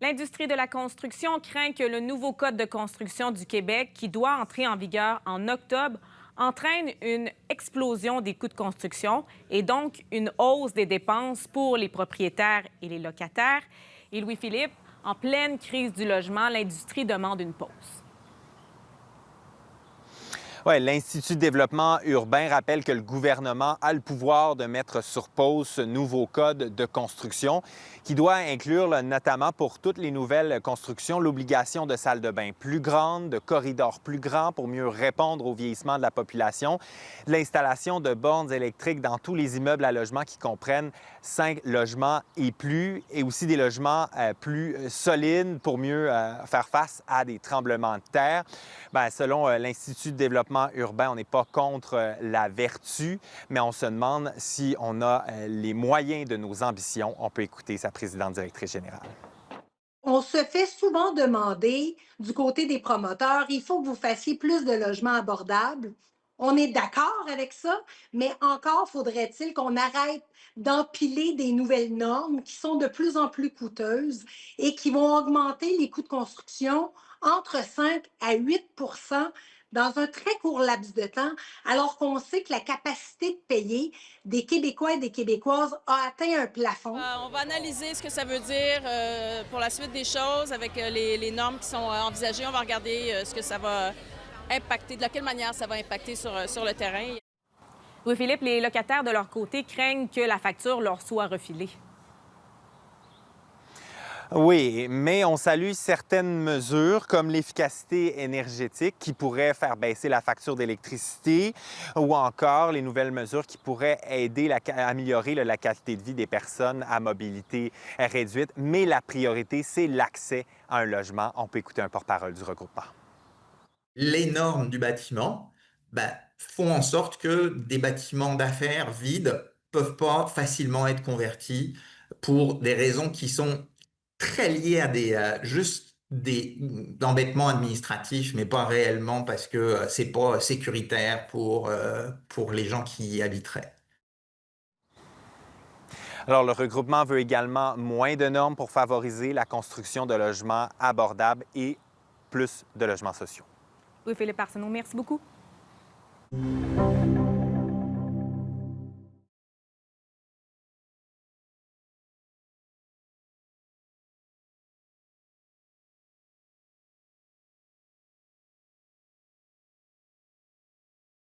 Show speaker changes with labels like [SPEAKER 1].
[SPEAKER 1] L'industrie de la construction craint que le nouveau Code de construction du Québec, qui doit entrer en vigueur en octobre, entraîne une explosion des coûts de construction et donc une hausse des dépenses pour les propriétaires et les locataires. Et Louis-Philippe, en pleine crise du logement, l'industrie demande une pause.
[SPEAKER 2] Oui, l'Institut de développement urbain rappelle que le gouvernement a le pouvoir de mettre sur pause ce nouveau code de construction qui doit inclure notamment pour toutes les nouvelles constructions l'obligation de salles de bain plus grandes, de corridors plus grands pour mieux répondre au vieillissement de la population, l'installation de bornes électriques dans tous les immeubles à logement qui comprennent 5 logements et plus, et aussi des logements plus solides pour mieux faire face à des tremblements de terre. Bien, selon l'Institut de développement urbain, on n'est pas contre la vertu, mais on se demande si on a les moyens de nos ambitions. On peut écouter sa présidente directrice générale.
[SPEAKER 3] On se fait souvent demander du côté des promoteurs, il faut que vous fassiez plus de logements abordables. On est d'accord avec ça, mais encore faudrait-il qu'on arrête d'empiler des nouvelles normes qui sont de plus en plus coûteuses et qui vont augmenter les coûts de construction entre 5 à 8 dans un très court laps de temps, alors qu'on sait que la capacité de payer des Québécois et des Québécoises a atteint un plafond.
[SPEAKER 4] On va analyser ce que ça veut dire pour la suite des choses avec les normes qui sont envisagées. On va regarder ce que ça va impacter, de quelle manière ça va impacter sur le terrain.
[SPEAKER 1] Louis-Philippe, les locataires de leur côté craignent que la facture leur soit refilée.
[SPEAKER 2] Oui, mais on salue certaines mesures comme l'efficacité énergétique qui pourrait faire baisser la facture d'électricité ou encore les nouvelles mesures qui pourraient aider à améliorer la qualité de vie des personnes à mobilité réduite. Mais la priorité, c'est l'accès à un logement. On peut écouter un porte-parole du regroupement.
[SPEAKER 5] Les normes du bâtiment font en sorte que des bâtiments d'affaires vides peuvent pas facilement être convertis pour des raisons qui sont très liées à juste des embêtements administratifs, mais pas réellement parce que c'est pas sécuritaire pour les gens qui y habiteraient.
[SPEAKER 2] Alors, le regroupement veut également moins de normes pour favoriser la construction de logements abordables et plus de logements sociaux.
[SPEAKER 1] Louis-Philippe Arsenault, merci beaucoup.